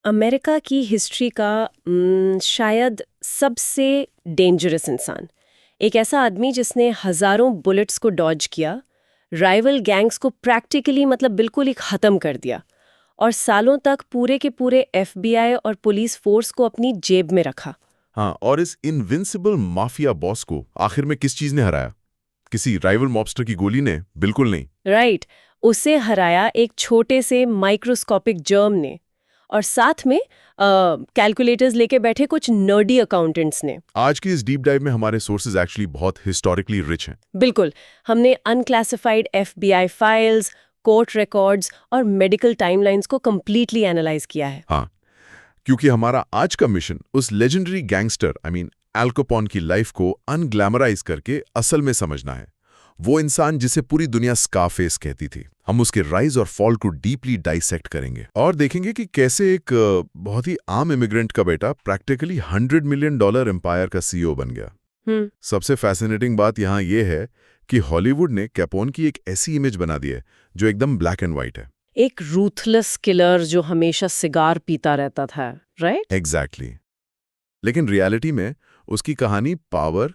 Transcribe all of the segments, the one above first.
America की history का शायद सबसे डेंजरस इंसान। एक ऐसा आदमी जिसने हजारों बुलेट्स को डॉज किया, राइवल गैंग्स को प्रैक्टिकली मतलब बिल्कुल ही खत्म कर दिया और सालों तक पूरे के पूरे एफबीआई और पुलिस फोर्स को अपनी जेब में रखा। हाँ, और इस इनविंसिबल माफिया बॉस को आखिर में किस चीज ने हराया? किसी राइवल मॉबस्टर की गोली ने? बिल्कुल नहीं। राइट, उसे हराया एक छोटे से माइक्रोस्कोपिक जर्म ने, और साथ में कैलकुलेटर्स लेके बैठे कुछ नर्डी अकाउंटेंट्स ने। आज की इस डीप डाइव में हमारे सोर्सेज एक्चुअली बहुत हिस्टोरिकली रिच हैं। बिल्कुल, हमने unclassified FBI files, court records और मेडिकल टाइमलाइंस को कंप्लीटली एनालाइज किया है। हाँ, क्योंकि हमारा आज का मिशन उस लेजेंडरी गैंगस्टर एल कैपोन की लाइफ को अनग्लैमराइज करके असल में समझना है। वो इंसान जिसे पूरी दुनिया स्कारफेस कहती थी। हम उसके राइज और फॉल को डीपली डाइसेक्ट करेंगे और देखेंगे कि कैसे एक बहुत ही आम इमिग्रेंट का बेटा प्रैक्टिकली $100 मिलियन एम्पायर का सीईओ बन गया। सबसे फैसिनेटिंग बात यहाँ ये है कि हॉलीवुड ने कैपोन की एक ऐसी इमेज बना दी है जो एकदम ब्लैक एंड व्हाइट है। एक रूथलेस किलर जो हमेशा सिगार पीता रहता था, राइट? एग्जैक्टली। लेकिन रियलिटी में उसकी कहानी पावर,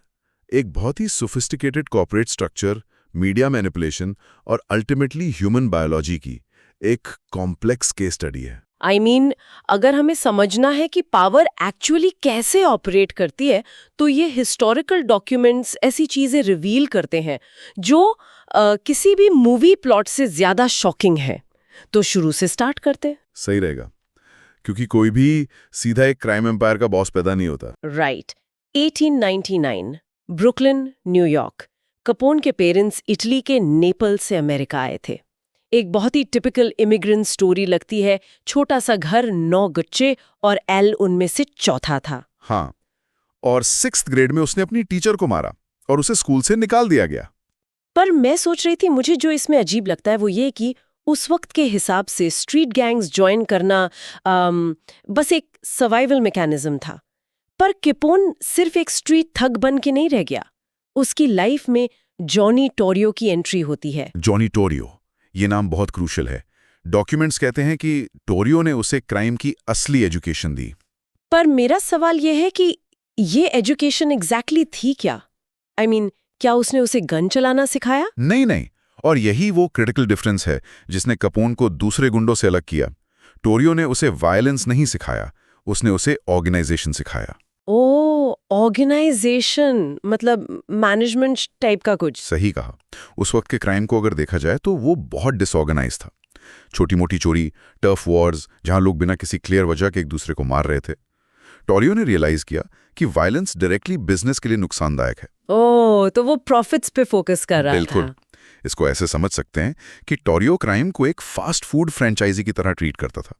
एक बहुत ही sophisticated corporate structure, media manipulation और अल्टीमेटली ह्यूमन बायोलॉजी की एक कॉम्प्लेक्स केस स्टडी है। I mean, अगर हमें समझना है कि पावर एक्चुअली कैसे ऑपरेट करती है, तो ये हिस्टोरिकल डॉक्यूमेंट्स ऐसी चीजें रिवील करते हैं जो किसी भी मूवी प्लॉट से ज्यादा शॉकिंग है। तो शुरू से स्टार्ट करते हैं। सही रहेगा, क्योंकि कोई भी सीधा एक क्राइम एम्पायर का बॉस पैदा नहीं होता। राइट। 1899, Brooklyn, New York. कपोन के पेरेंट्स इटली के नेपल से अमेरिका आए थे। एक बहुत ही टिपिकल इमिग्रेंट स्टोरी लगती है। छोटा सा घर, 9 बच्चे और एल उनमें से चौथा था। हाँ, और 6th ग्रेड में उसने अपनी टीचर को मारा और उसे स्कूल से निकाल दिया गया। पर मैं सोच रही थी, मुझे जो इसमें अजीब लगता है वो ये कि उस वक्त के हिसाब से स्ट्रीट गैंग्स ज्वाइन करना बस एक सर्वाइवल मैकेनिज्म था। पर कैपोन सिर्फ एक स्ट्रीट ठग बन के नहीं रह गया। उसकी लाइफ में जॉनी टोरियो की एंट्री होती है। जॉनी टोरियो, ये नाम बहुत क्रूशल है। डॉक्यूमेंट्स कहते हैं कि टोरियो ने उसे क्राइम की असली एजुकेशन दी। पर मेरा सवाल यह है कि ये एजुकेशन एग्जैक्टली थी क्या? I mean, क्या उसने उसे गन चलाना सिखाया? नहीं नहीं, और यही वो क्रिटिकल डिफरेंस है जिसने कपोन को दूसरे गुंडों से अलग किया। टोरियो ने उसे वायलेंस नहीं सिखाया, उसने उसे ऑर्गेनाइजेशन सिखाया। ओ, ऑर्गेनाइजेशन मतलब मैनेजमेंट टाइप का कुछ। सही कहा। उस वक्त के क्राइम को अगर देखा जाए तो वो बहुत डिसऑर्गेनाइज था। छोटी मोटी चोरी, टर्फ वॉर्स, जहां लोग बिना किसी क्लियर वजह के एक दूसरे को मार रहे थे। टोरियो ने रियलाइज किया कि वायलेंस डायरेक्टली बिजनेस के लिए नुकसानदायक है। ओह, तो वो प्रॉफिट्स पे फोकस कर रहा बिल्कुल। था। इसको ऐसे समझ सकते हैं कि टोरियो क्राइम को एक फास्ट फूड फ्रेंचाइजी की तरह ट्रीट करता था।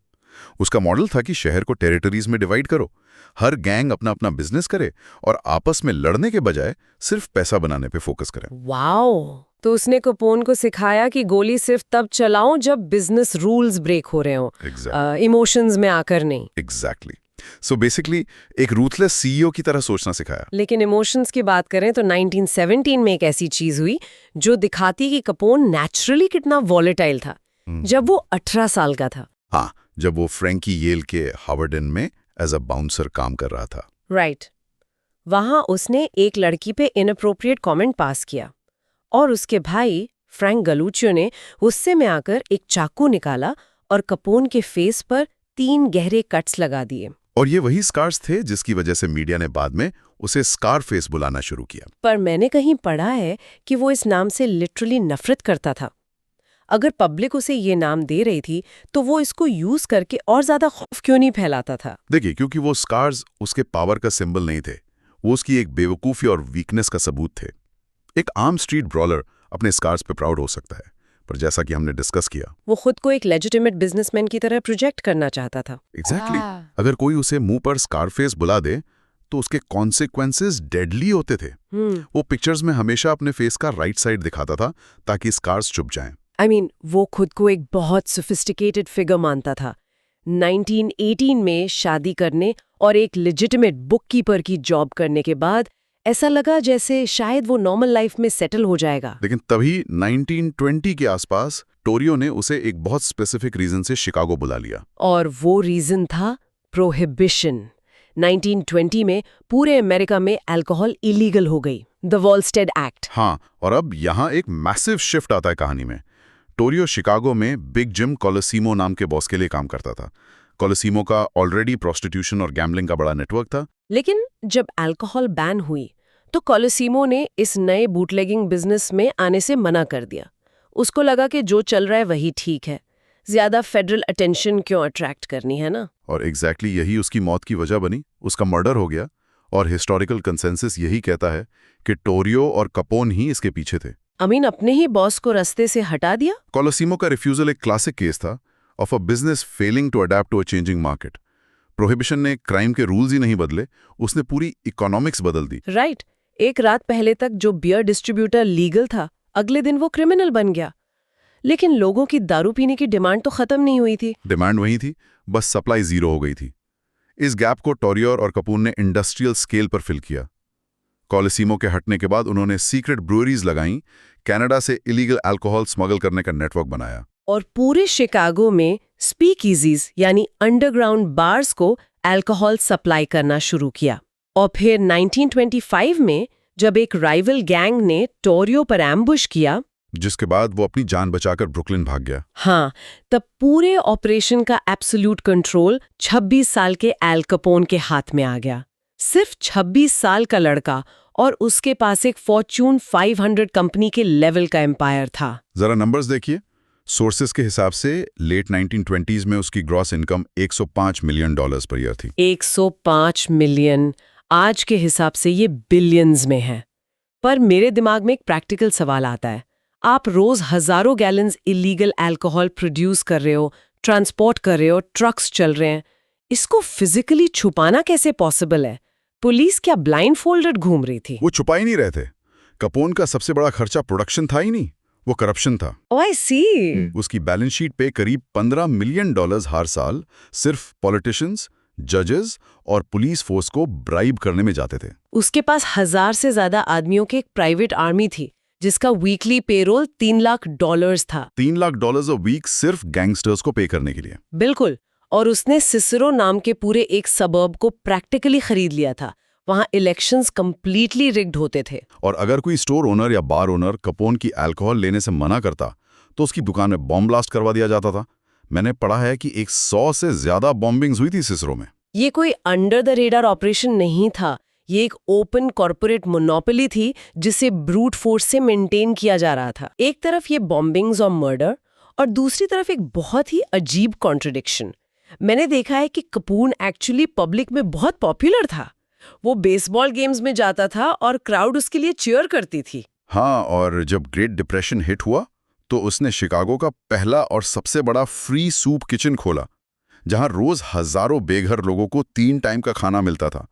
उसका मॉडल था कि शहर को टेरिटरीज में डिवाइड करो, हर गैंग अपना अपना बिजनेस करे और आपस में लड़ने के बजाय सिर्फ पैसा बनाने पे फोकस करे। वाओ, तो उसने कपोन को सिखाया कि गोली सिर्फ तब चलाऊं जब बिजनेस रूल्स ब्रेक हो रहे हों, इमोशंस में आकर नहीं। एग्जैक्टली। सो बेसिकली एक रूथलेस सीईओ की तरह सोचना सिखाया। लेकिन इमोशंस की बात करें तो 1917 में एक ऐसी चीज हुई जो दिखाती कि कपोन नेचुरली कितना वॉलेटाइल था जब वो 18 साल का था। हाँ, जब वो फ्रैंकी येल के हार्वर्ड इन में एज अ बाउंसर काम कर रहा था। राइट। वहां उसने एक लड़की पे इनअप्रोप्रिएट कमेंट पास किया और उसके भाई फ्रैंक गलूचियो ने गुस्से में आकर एक चाकू निकाला और कपोन के फेस पर 3 गहरे कट्स लगा दिए। और ये वही स्कार्स थे जिसकी वजह से मीडिया ने बाद में उसे स्कार फेस बुलाना शुरू किया। पर मैंने कहीं पढ़ा है कि वो इस नाम से लिटरली नफरत करता था। अगर पब्लिक उसे ये नाम दे रही थी तो वो इसको यूज करके और ज्यादा खौफ क्यों नहीं फैलाता था? देखिए, क्योंकि वो स्कार्स उसके पावर का सिंबल नहीं थे, वो उसकी एक बेवकूफ़ी और वीकनेस का सबूत थे। एक आम स्ट्रीट ब्रॉलर अपने स्कार्स पे प्राउड हो सकता है, पर जैसा कि हमने डिस्कस किया, वो खुद को एक लेजिटिमेट बिजनेसमैन की तरह प्रोजेक्ट करना चाहता था। एग्जैक्टली। अगर कोई उसे मुंह पर स्कारफेस बुला दे तो उसके कॉन्सिक्वेंसेस डेडली होते थे। वो पिक्चर्स में हमेशा अपने फेस का राइट साइड दिखाता था ताकि स्कार्स चुप जाएं। I mean, वो खुद को एक बहुत सोफिस्टिकेटेड फिगर मानता था। 1918 में शादी करने और एक लेजिटिमेट बुककीपर की जॉब करने के बाद ऐसा लगा जैसे शायद वो नॉर्मल लाइफ में सेटल हो जाएगा। लेकिन तभी 1920 के आसपास टोरियो ने उसे एक बहुत स्पेसिफिक रीजन से शिकागो बुला लिया। और वो रीजन था प्रोहिबिशन। 1920 में पूरे अमेरिका में अल्कोहल इलीगल हो गई, द वॉलस्टेड एक्ट। हाँ, और अब यहाँ एक मैसिव शिफ्ट आता है कहानी में। टोरियो शिकागो में बिग जिम कोलोसीमो नाम के बॉस के लिए काम करता था। कोलोसीमो का ऑलरेडी प्रोस्टिट्यूशन और गैम्बलिंग का बड़ा नेटवर्क था। लेकिन जब अल्कोहल बैन हुई तो कोलोसीमो ने इस नए बूटलेगिंग बिजनेस में आने से मना कर दिया। उसको लगा कि जो चल रहा है वही ठीक है, ज्यादा फेडरल अटेंशन क्यों अट्रैक्ट करनी है ना। और एग्जैक्टली यही उसकी मौत की वजह बनी। उसका मर्डर हो गया और हिस्टोरिकल कंसेंसस यही कहता है कि टोरियो और कपोन ही इसके पीछे थे। अमीन अपने ही बॉस को रास्ते से हटा दिया। कोलोसीमो का रिफ्यूजल एक क्लासिक केस था of a business failing to adapt to a changing market. Prohibition ने क्राइम के रूल्स ही नहीं बदले, उसने पूरी इकोनॉमिक्स बदल दी। राइट। एक रात पहले तक जो बियर डिस्ट्रीब्यूटर लीगल था, अगले दिन वो क्रिमिनल बन गया। लेकिन लोगों की दारू पीने की डिमांड तो खत्म नहीं हुई थी। डिमांड वही थी, बस सप्लाई जीरो हो गई थी। इस गैप को टोरियो और कपूर ने इंडस्ट्रियल स्केल पर फिल किया। कोलोसीमो के हटने के बाद उन्होंने सीक्रेट ब्रूअरीज लगाईं, कनाडा से इलीगल अल्कोहल स्मगल करने का नेटवर्क बनाया। और पूरे शिकागो में स्पीकईजीज यानी अंडरग्राउंड बार्स को अल्कोहल सप्लाई करना शुरू किया। और फिर 1925 में जब एक राइवल गैंग ने टोरियो पर एम्बुश किया, जिसके बाद वो अपनी जान बचाकर ब्रुकलिन भाग गया। हाँ, तब पूरे ऑपरेशन का एब्सोल्यूट कंट्रोल 26 साल के एल कपोन के हाथ में आ गया। सिर्फ 26 साल का लड़का, और उसके पास एक फॉर्च्यून 500 कंपनी के लेवल का एम्पायर था। जरा नंबर्स देखिए। सोर्सेस के हिसाब से लेट 1920s में उसकी gross income $105 million per year थी। 105 मिलियन, आज के हिसाब से ये बिलियंस में है। पर मेरे दिमाग में एक प्रैक्टिकल सवाल आता है। आप रोज हजारों गैलन्स इलीगल अल्कोहल प्रोड्यूस कर रहे हो, ट्रांसपोर्ट कर रहे हो, ट्रक्स चल रहे हैं, इसको फिजिकली छुपाना कैसे पॉसिबल है? पुलिस क्या ब्लाइंड फोल्डेड घूम रही थी? वो छुपा ही नहीं रहे थे। कपोन का सबसे बड़ा खर्चा प्रोडक्शन था ही नहीं, वो करप्शन था। ओह आई सी। उसकी बैलेंस शीट पे करीब $15 मिलियन हर साल सिर्फ पॉलिटिशियंस, जजेस और पुलिस फोर्स को ब्राइब करने में जाते थे। उसके पास 1000 से ज्यादा आदमियों की एक प्राइवेट आर्मी थी, जिसका वीकली पेरोल $3 लाख था। $3 लाख अ वीक सिर्फ गैंगस्टर्स को पे करने के लिए। बिल्कुल। और उसने सिसरो नाम के पूरे एक सबर्ब को प्रैक्टिकली खरीद लिया था। वहां इलेक्शंस कंप्लीटली रिग्ड होते थे। और अगर कोई स्टोर ओनर या बार ओनर कपोन की अल्कोहल लेने से मना करता तो उसकी दुकान में बॉम्ब ब्लास्ट करवा दिया जाता था। मैंने पढ़ा है कि 100 से ज्यादा बॉम्बिंग्स हुई थी सिसरो में। ये कोई अंडर द रेडार ऑपरेशन नहीं था, ये एक ओपन कॉर्पोरेट मोनोपोली थी जिसे ब्रूट फोर्स से मेंटेन किया जा रहा था। एक तरफ ये बॉम्बिंग्स और मर्डर, और दूसरी तरफ एक बहुत ही अजीब कॉन्ट्रडिक्शन। मैंने देखा है कि कपूर एक्चुअली पब्लिक में बहुत पॉपुलर था। वो बेसबॉल गेम्स में जाता था और क्राउड उसके लिए चीयर करती थी। हाँ, और जब ग्रेट डिप्रेशन हिट हुआ तो उसने शिकागो का पहला और सबसे बड़ा फ्री सूप किचन खोला, जहां रोज हजारों बेघर लोगों को 3 टाइम का खाना मिलता था।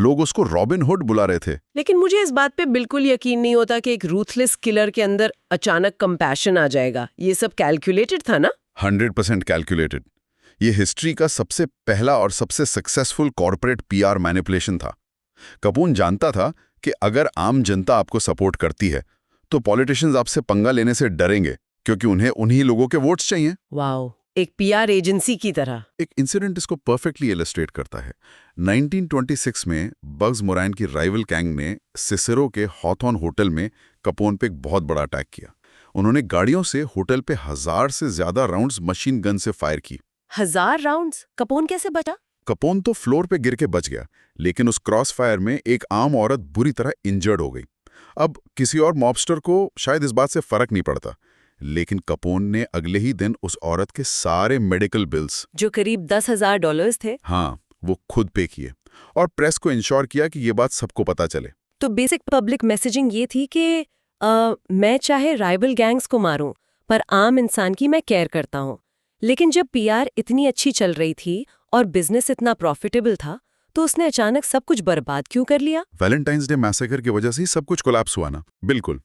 लोग उसको रॉबिन हुड बुला रहे थे। लेकिन मुझे इस बात पे बिल्कुल यकीन नहीं होता कि एक रूथलेस किलर के अंदर अचानक कंपैशन आ जाएगा। ये सब कैलकुलेटेड था ना? 100% कैलकुलेटेड। ये हिस्ट्री का सबसे पहला और सबसे सक्सेसफुल कॉर्पोरेट पीआर मैनिपुलेशन था। कपूर जानता था कि अगर आम जनता आपको सपोर्ट करती है तो पॉलिटिशियंस आपसे पंगा लेने से डरेंगे, क्योंकि उन्हें उन्हीं लोगों के वोट्स चाहिए। वाओ, एक पीआर एजेंसी की तरह। एक इंसिडेंट इसको परफेक्टली इलस्ट्रेट करता है। 1926 में बग्स मोरान की राइवल गैंग ने सिसरो के हॉथॉर्न होटल में कपोन पे एक बहुत बड़ा अटैक किया। उन्होंने गाड़ियों से होटल पे 1000 से ज्यादा राउंड्स मशीन गन से फायर की। 1000 राउंड्स? कपोन कैसे बचा? कपोन तो फ्लोर पे गिर के बच गया, लेकिन उस क्रॉस फायर में एक आम औरत बुरी तरह इंजर्ड हो गई। अब किसी और मॉबस्टर को शायद इस बात से फर्क नहीं पड़ता, लेकिन कपोन ने अगले ही दिन उस औरत के सारे मेडिकल बिल्स, जो करीब $10,000 थे, हाँ, वो खुद पे किए और प्रेस को इंश्योर किया कि ये बात सबको पता चले। तो बेसिक पब्लिक मैसेजिंग ये थी कि मैं चाहे राइवल गैंग्स को मारूं, पर आम इंसान की मैं केयर करता हूं। लेकिन जब पीआर इतनी अच्छी चल रही थी और बिजनेस इतना प्रॉफिटेबल था, तो उसने अचानक सब कुछ बर्बाद क्यों कर लिया? वैलेंटाइंस डे मैसेकर की वजह से ही सब कुछ कोलैप्स हुआ ना। बिल्कुल।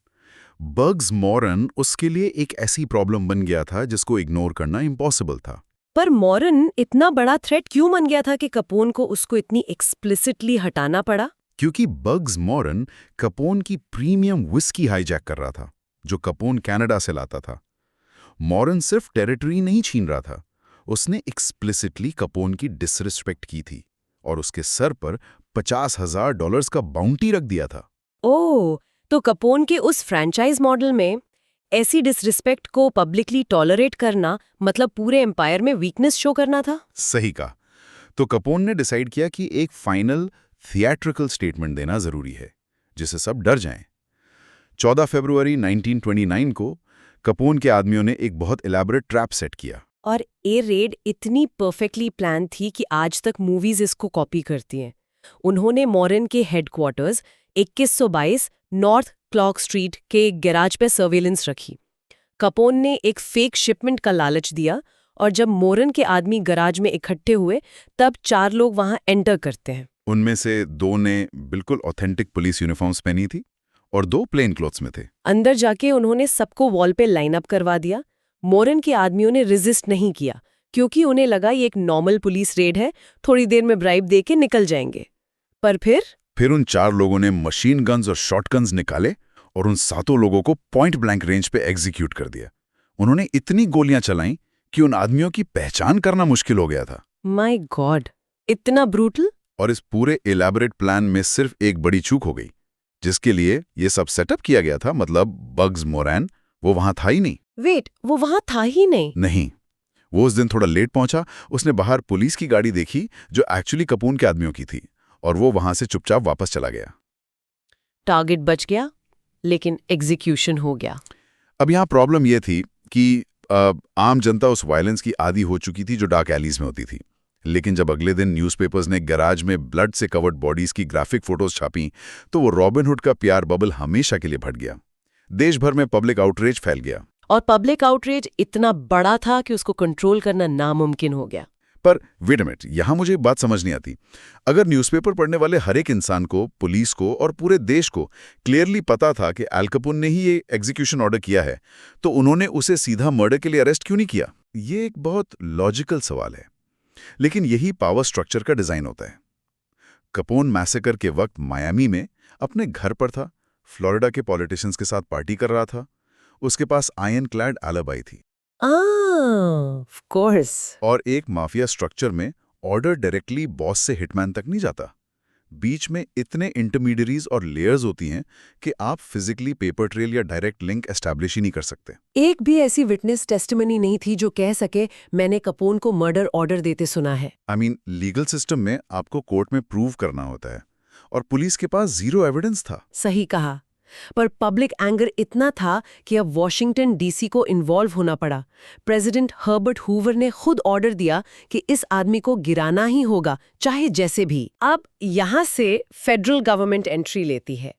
बग्स मॉरन उसके लिए एक ऐसी प्रॉब्लम बन गया था जिसको इग्नोर करना इम्पॉसिबल था। पर मॉरन इतना बड़ा थ्रेट क्यों बन गया था कि कपोन को उसको इतनी एक्सप्लिसिटली हटाना पड़ा? क्योंकि बग्स मॉरन कपोन की प्रीमियम विस्की हाईजैक कर रहा था, जो कपोन कनाडा से लाता था। मॉरन सिर्फ टेरिटरी नहीं छीन रहा था, उसने एक्सप्लिसिटली कपोन की डिसरिस्पेक्ट की थी और उसके सर पर $50,000 का बाउंटी रख दिया था। ओह, तो कपोन के उस फ्रैंचाइज मॉडल में ऐसी डिसरिस्पेक्ट को पब्लिकली टॉलरेट करना मतलब पूरे एम्पायर में वीकनेस शो करना था? सही कहा। तो कपोन ने डिसाइड किया कि एक फाइनल थिएट्रिकल स्टेटमेंट देना जरूरी है, जिससे सब डर जाएं। 14 फरवरी 1929 को कपोन के आदमियों ने एक बहुत इलैबोरेट ट्रैप सेट किया। और ये रेड इतनी परफेक्टली प्लान थी कि आज तक मूवीज इसको कॉपी करती हैं। उन्होंने मॉरन के हेडक्वार्टर्स 2122 नॉर्थ क्लॉक स्ट्रीट के एक गैराज पे सर्वेलेंस रखी। कपोन ने एक फेक शिपमेंट का लालच दिया और जब मोरन के आदमी गराज में इकट्ठे हुए तब 4 लोग वहां एंटर करते हैं। उनमें से 2 ने बिल्कुल ऑथेंटिक पुलिस यूनिफॉर्म्स पहनी थी और 2 प्लेन क्लोथ्स में थे। अंदर जाके उन्होंने सबको वॉल पे लाइन अप करवा दिया। मोरन के आदमियों ने रेजिस्ट नहीं किया क्योंकि उन्हें लगा ये एक नॉर्मल पुलिस रेड है, थोड़ी देर में ब्राइब दे के निकल जाएंगे। पर फिर उन 4 लोगों ने मशीन गन्स और शॉटगन्स निकाले और उन 7 लोगों को पॉइंट ब्लैंक रेंज पे एग्जीक्यूट कर दिया। उन्होंने इतनी गोलियां चलाईं कि उन आदमियों की पहचान करना मुश्किल हो गया था। माय गॉड, इतना ब्रूटल! और इस पूरे इलैबोरेट प्लान में सिर्फ एक बड़ी चूक हो गई, जिसके लिए ये सब सेटअप किया गया था, मतलब बग्स मोरैन वो वहां था ही नहीं। वेट, वो वहां था ही नहीं? वो उस दिन थोड़ा लेट पहुंचा। उसने बाहर पुलिस की गाड़ी देखी जो एक्चुअली कपून के आदमियों की थी, और वो वहां से चुपचाप वापस चला गया। टारगेट बच गया, लेकिन एग्जीक्यूशन हो गया। अब यहाँ प्रॉब्लम ये थी कि आम जनता उस वायलेंस की आदी हो चुकी थी जो डार्क एलीज में होती थी। लेकिन जब अगले दिन न्यूज़पेपर्स ने गैराज में ब्लड से कवर्ड बॉडीज की ग्राफिक फोटोज छापी, तो वो रॉबिनहुड का प्यार बबल हमेशा के लिए फट गया। देश भर में पब्लिक आउटरीच फैल गया। और पब्लिक आउटरीच इतना बड़ा था कि उसको कंट्रोल करना नामुमकिन हो गया। पर वेट अ मिनट, यहां मुझे बात समझ नहीं आती। अगर न्यूज़पेपर पढ़ने वाले हर एक इंसान को, पुलिस को और पूरे देश को क्लियरली पता था कि एल कपोन ने ही ये एग्जीक्यूशन ऑर्डर किया है, तो उन्होंने उसे सीधा मर्डर के लिए अरेस्ट क्यों नहीं किया? ये एक बहुत लॉजिकल सवाल है, लेकिन यही पावर स्ट्रक्चर का डिजाइन होता है। कपोन मैसेकर के वक्त मायामी में अपने घर पर था, फ्लोरिडा के पॉलिटिशियंस के साथ पार्टी कर रहा था। उसके पास आयन क्लैड एलिबाई थी। Of course. और एक माफिया स्ट्रक्चर में ऑर्डर डायरेक्टली बॉस से हिटमैन तक नहीं जाता। बीच में इतने इंटरमीडियरीज और लेयर्स होती हैं कि आप फिजिकली पेपर ट्रेल या डायरेक्ट लिंक एस्टैब्लिश ही नहीं कर सकते। एक भी ऐसी विटनेस टेस्टिमनी नहीं थी जो कह सके मैंने कपोन को मर्डर ऑर्डर देते सुना है। लीगल सिस्टम में आपको कोर्ट में प्रूव करना होता है, और पुलिस के पास 0 एविडेंस था। सही कहा। पर पब्लिक एंगर इतना था कि अब वॉशिंगटन डीसी को इन्वॉल्व होना पड़ा। प्रेसिडेंट हर्बर्ट हूवर ने खुद ऑर्डर दिया कि इस आदमी को गिराना ही होगा, चाहे जैसे भी। अब यहां से फेडरल गवर्नमेंट एंट्री लेती है,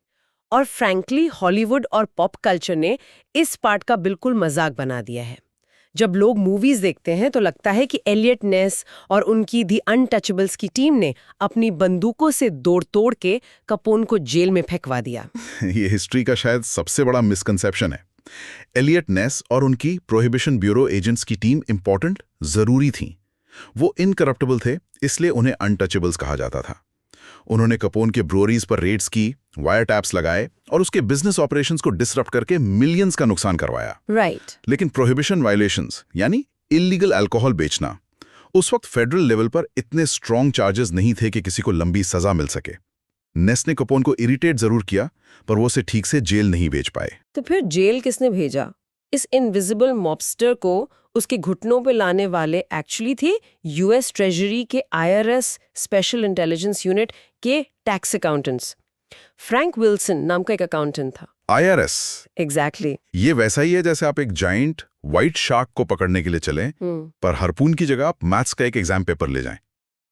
और फ्रैंकली हॉलीवुड और पॉप कल्चर ने इस पार्ट का बिल्कुल मजाक बना दिया है। जब लोग मूवीज देखते हैं तो लगता है कि एलियट नेस और उनकी दी अनटचेबल्स की टीम ने अपनी बंदूकों से तोड़ के कपोन को जेल में फेंकवा दिया। ये हिस्ट्री का शायद सबसे बड़ा मिसकंसेप्शन है। एलियट नेस और उनकी प्रोहिबिशन ब्यूरो एजेंट्स की टीम इंपॉर्टेंट, जरूरी थी। वो इनकरप्टेबल थे, इसलिए उन्हें अनटचेबल्स कहा जाता था। उन्होंने कपोन के ब्रोरीज पर रेड्स की, वायर टैप्स लगाए और उसके बिजनेस ऑपरेशंस को डिसरप्ट करके मिलियंस का नुकसान करवाया। राइट। लेकिन प्रोहिबिशन वायलेशंस यानी इल्लीगल अल्कोहल बेचना, उस वक्त फेडरल लेवल पर इतने स्ट्रॉन्ग चार्जेस नहीं थे कि किसी को लंबी सजा मिल सके। नेस ने कपोन को इरिटेट जरूर किया, पर वो उसे ठीक से जेल नहीं भेज पाए। तो फिर जेल किसने भेजा? इस इनविजिबल मॉबस्टर को उसके घुटनों पे लाने वाले एक्चुअली थे यूएस ट्रेजरी के IRS स्पेशल इंटेलिजेंस यूनिट के टैक्स अकाउंटेंट्स। फ्रैंक विल्सन नाम का एक अकाउंटेंट था। IRS? एग्जैक्टली। ये वैसा ही है जैसे आप एक जाइंट व्हाइट शार्क को पकड़ने के लिए चलें, पर हार्पून की जगह आप मैथ्स का एक एग्जाम पेपर ले जाएं।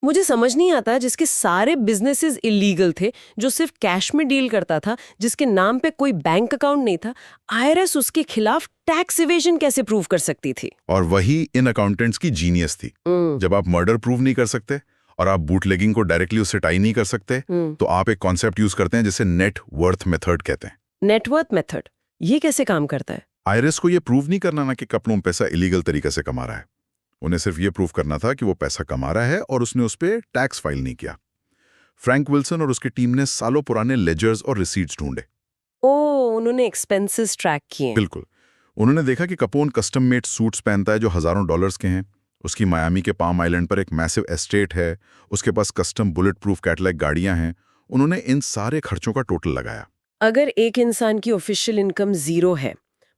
मुझे समझ नहीं आता, जिसके सारे बिजनेसेस इलीगल थे, जो सिर्फ कैश में डील करता था, जिसके नाम पे कोई बैंक अकाउंट नहीं था, IRS उसके खिलाफ टैक्स इवेजन कैसे प्रूव कर सकती थी? और वही इन अकाउंटेंट्स की जीनियस थी। जब आप मर्डर प्रूव नहीं कर सकते और आप बूटलेगिंग को डायरेक्टली उससे टाई नहीं कर सकते, तो आप एक कॉन्सेप्ट यूज करते हैं जिसे नेट वर्थ मेथड कहते हैं। नेट वर्थ मेथड, ये कैसे काम करता है? IRS को ये प्रूव नहीं करना ना कि कपड़ों में पैसा इलीगल तरीके से कमा रहा है। उन्हें सिर्फ ये प्रूव करना था कि वो पैसा कमा रहा है और उसने उस पर टैक्स फाइल नहीं किया। फ्रैंक विल्सन और उसकी टीम ने सालों पुराने लेजर्स और रिसीट्स ढूंढे। ओह, उन्होंने एक्सपेंसेस ट्रैक किए। बिल्कुल। उन्होंने देखा कि कपोन कस्टम मेड सूट्स पहनता है जो हज़ारों डॉलर्स के हैं, उसकी मायामी के पाम आइलैंड पर एक मैसिव एस्टेट है, उसके पास कस्टम बुलेट प्रूफ कैटलैग गाड़ियां हैं। उन्होंने इन सारे खर्चों का टोटल लगाया। अगर एक इंसान की ऑफिशियल इनकम 0 है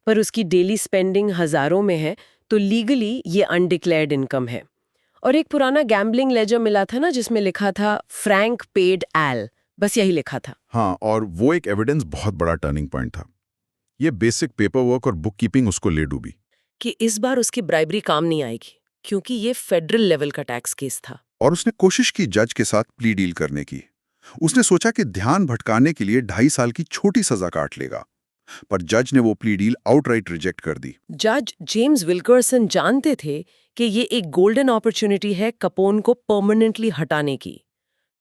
पर उसकी डेली स्पेंडिंग हजारों में है तो लीगली ये अनडिक्लेयर्ड इनकम है। और एक पुराना गैम्बलिंग लेजर मिला था ना जिसमें लिखा था फ्रैंक पेड एल, बस यही लिखा था। हाँ, और वो एक एविडेंस बहुत बड़ा टर्निंग पॉइंट था। ये बेसिक पेपर वर्क और बुक कीपिंग उसको ले डूबी। कि इस बार उसकी ब्राइबरी काम नहीं आएगी क्योंकि ये फेडरल लेवल का टैक्स केस था। और उसने कोशिश की जज के साथ प्ली डील करने की। उसने सोचा कि ध्यान भटकाने के लिए 2.5 साल की छोटी सजा काट लेगा, पर जज ने वो प्ली डील आउटराइट रिजेक्ट कर दी। जज जेम्स विल्करसन जानते थे कि ये एक गोल्डन अपॉर्चुनिटी है कपोन को परमानेंटली हटाने की।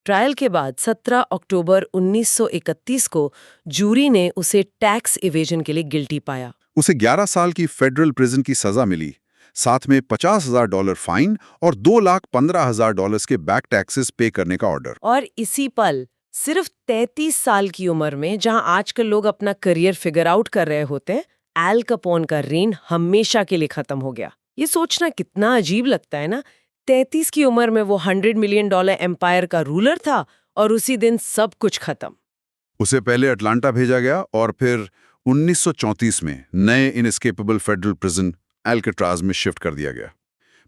ट्रायल के बाद 17 अक्टूबर 1931 को जूरी ने उसे टैक्स इवेजन के लिए गिल्टी पाया। उसे 11 साल की फेडरल प्रिजन की सजा मिली, साथ में $50,000 फाइन और $2,15,000 के बैक टैक्सेस पे करने का ऑर्डर। और इसी पल सिर्फ 33 साल की उम्र में जहां आजकल लोग अपना करियर फिगर आउट कर रहे होते हैं, एल कपोन का रेन हमेशा के लिए खत्म हो गया। ये सोचना कितना अजीब लगता है ना, 33 की उम्र में वो $100 मिलियन एम्पायर का रूलर था और उसी दिन सब कुछ खत्म। उसे पहले अटलांटा भेजा गया और फिर 1934 में नए इनएस्केपेबल फेडरल प्रिजन एल्काट्राज में शिफ्ट कर दिया गया।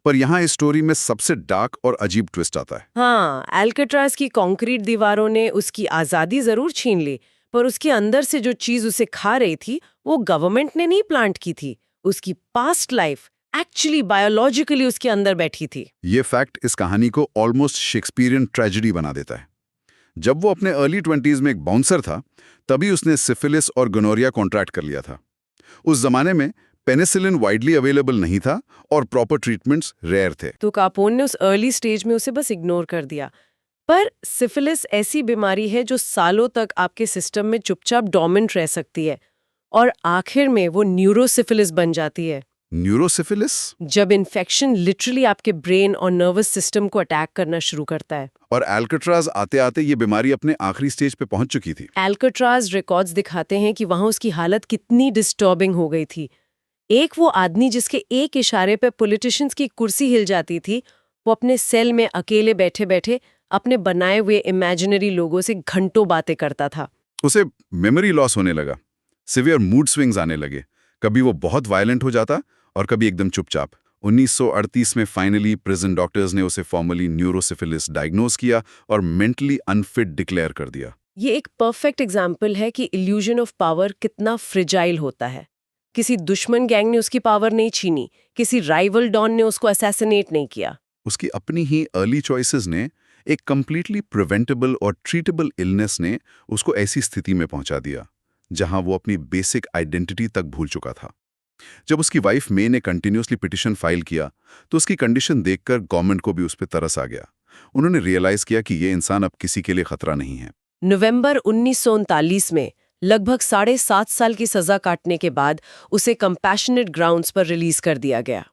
पर यहाँ इस स्टोरी में सबसे डार्क और अजीब ट्विस्ट आता है। हाँ, एल्काट्राज की कंक्रीट दीवारों ने उसकी आज़ादी जरूर छीन ली, पर उसके अंदर से जो चीज उसे खा रही थी वो गवर्नमेंट ने नहीं प्लांट की थी। उसकी पास्ट लाइफ एक्चुअली बायोलॉजिकली उसके अंदर बैठी थी। ये फैक्ट इस कहानी को ऑलमोस्ट शेक्सपियरियन ट्रेजेडी बना देता है। जब वो अपने अर्ली 20s में एक बाउंसर था, तभी उसने सिफिलिस और गोनोरिया कॉन्ट्रैक्ट कर लिया था। उस जमाने में पेनिसिलिन वाइडली अवेलेबल नहीं था और प्रॉपर ट्रीटमेंट्स रेयर थे। तो कापोन ने उस अर्ली स्टेज में उसे बस इग्नोर कर दिया। पर सिफिलिस ऐसी बीमारी है जो सालों तक आपके सिस्टम में चुपचाप डोमिनेंट रह सकती है और आखिर में वो न्यूरोसिफिलिस बन जाती है। न्यूरोसिफिलिस? जब इन्फेक्शन लिटरली आपके ब्रेन और नर्वस सिस्टम को अटैक करना शुरू करता है। और एल्काट्राज आते आते ये बीमारी अपने आखिरी स्टेज पे पहुंच चुकी थी। एल्काट्राज रिकॉर्ड्स दिखाते हैं कि वहां उसकी हालत कितनी डिस्टर्बिंग हो गई थी। एक वो आदमी जिसके एक इशारे पे पॉलिटिशियंस की कुर्सी हिल जाती थी, वो अपने सेल में अकेले बैठे बैठे अपने बनाए हुए इमेजिनरी लोगों से घंटों बातें करता था। उसे मेमोरी लॉस होने लगा, सिवियर मूड स्विंग्स आने लगे। कभी वो बहुत वायलेंट हो जाता और कभी एकदम चुपचाप। 1938 में फाइनली प्रिजन डॉक्टर्स ने उसे फॉर्मली न्यूरोसिफिलिस डायग्नोज किया और मेंटली अनफिट डिक्लेयर कर दिया। ये एक परफेक्ट एग्जाम्पल है कि इल्यूजन ऑफ पावर कितना फ्रिजाइल होता है। किसी दुश्मन गैंग ने उसकी पावर नहीं छीनी, किसी राइवल डॉन ने उसको असैसिनेट नहीं किया। उसकी अपनी ही अर्ली चॉइसेस ने, एक कंप्लीटली प्रिवेंटेबल और ट्रीटेबल इलनेस ने उसको ऐसी स्थिति में पहुंचा दिया जहां वो अपनी बेसिक आइडेंटिटी तक भूल चुका था। जब उसकी वाइफ मे ने कंटिन्यूसली पिटीशन फाइल किया तो उसकी कंडीशन देखकर गवर्नमेंट को भी उस पर तरस आ गया। उन्होंने रियलाइज किया कि ये इंसान अब किसी के लिए खतरा नहीं है। नवंबर 1939 में लगभग 7.5 साल की सजा काटने के बाद उसे कंपैशनेट ग्राउंड्स पर रिलीज कर दिया गया।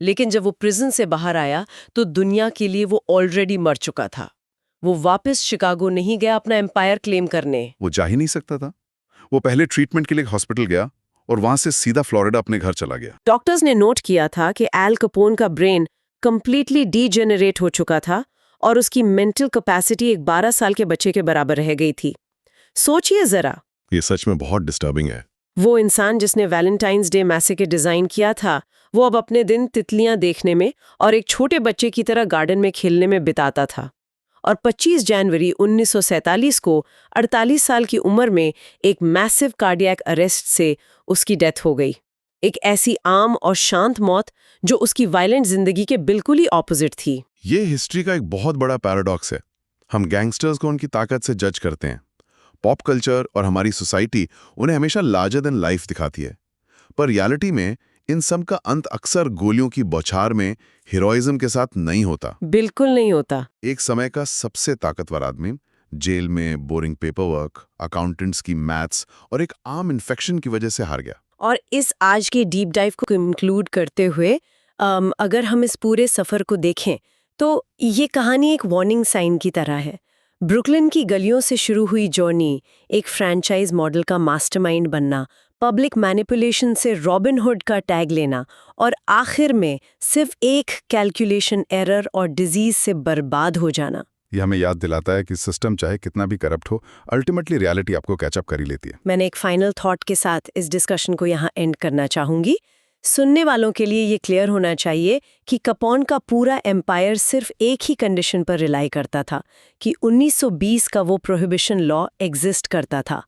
लेकिन जब वो प्रिजन से बाहर आया तो दुनिया के लिए वो ऑलरेडी मर चुका था। वो वापस शिकागो नहीं गया अपना एम्पायर क्लेम करने। वो जा ही नहीं सकता था। वो पहले ट्रीटमेंट के लिए हॉस्पिटल गया और वहां से सीधा फ्लोरिडा अपने घर चला गया। डॉक्टर्स ने नोट किया था कि एल कपोन का ब्रेन कंप्लीटली डीजेनरेट हो चुका था और उसकी मेंटल कैपेसिटी एक 12 साल के बच्चे के बराबर रह गई थी। सोचिए जरा, ये सच में बहुत डिस्टर्बिंग है। वो इंसान जिसने वैलेंटाइंस डे मैसेके डिजाइन किया था, वो अब अपने दिन तितलियां देखने में और एक छोटे बच्चे की तरह गार्डन में खेलने में बिताता था। और 25 जनवरी 1947 को 48 साल की उम्र में एक मैसिव कार्डियक अरेस्ट से उसकी डेथ हो गई। एक ऐसी आम और शांत मौत जो उसकी वायलेंट जिंदगी के बिल्कुल ही ऑपोजिट थी। ये हिस्ट्री का एक बहुत बड़ा पैराडॉक्स है। हम गैंगस्टर्स को उनकी ताकत से जज करते हैं। पॉप कल्चर और हमारी सोसाइटी उन्हें हमेशा लार्जर देन लाइफ दिखाती है, पर रियलिटी में इन सब का अंत अक्सर गोलियों की बौछार में हीरोइज्म के साथ नहीं होता। बिल्कुल नहीं होता। एक समय का सबसे ताकतवर आदमी जेल में बोरिंग पेपरवर्क, अकाउंटेंट्स की मैथ्स और एक आम इन्फेक्शन की वजह से हार गया। और इस आज के डीप डाइव को कंक्लूड करते हुए अगर हम इस पूरे सफर को देखें तो ये कहानी एक वार्निंग साइन की तरह है। ब्रुकलिन की गलियों से शुरू हुई जर्नी एक फ्रैंचाइज मॉडल का मास्टरमाइंड बनना पब्लिक मैनिपुलेशन से रॉबिनहुड का टैग लेना और आखिर में सिर्फ एक कैलकुलेशन एरर और डिजीज से बर्बाद हो जाना। यह हमें याद दिलाता है कि सिस्टम चाहे कितना भी करप्ट हो, अल्टीमेटली रियलिटी आपको कैचअप कर ही लेती है। मैंने एक फाइनल थॉट के साथ इस डिस्कशन को यहाँ एंड करना चाहूंगी। सुनने वालों के लिए ये क्लियर होना चाहिए कि कपोन का पूरा एम्पायर सिर्फ एक ही कंडीशन पर रिलाई करता था कि 1920 का वो प्रोहिबिशन लॉ एग्जिस्ट करता था।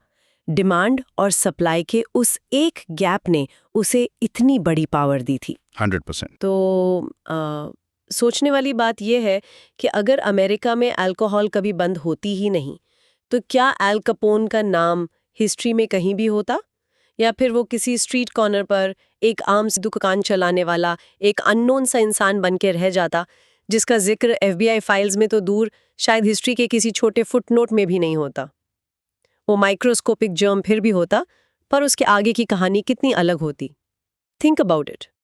डिमांड और सप्लाई के उस एक गैप ने उसे इतनी बड़ी पावर दी थी। 100%। तो सोचने वाली बात यह है कि अगर अमेरिका में अल्कोहल कभी बंद होती ही नहीं, तो क्या एल कपोन का नाम हिस्ट्री में कहीं भी होता, या फिर वो किसी स्ट्रीट कॉर्नर पर एक आम सी दुकान चलाने वाला एक अननोन सा इंसान बन के रह जाता, जिसका जिक्र FBI फाइल्स में तो दूर, शायद हिस्ट्री के किसी छोटे फुटनोट में भी नहीं होता। वो माइक्रोस्कोपिक जर्म फिर भी होता, पर उसके आगे की कहानी कितनी अलग होती। Think about it.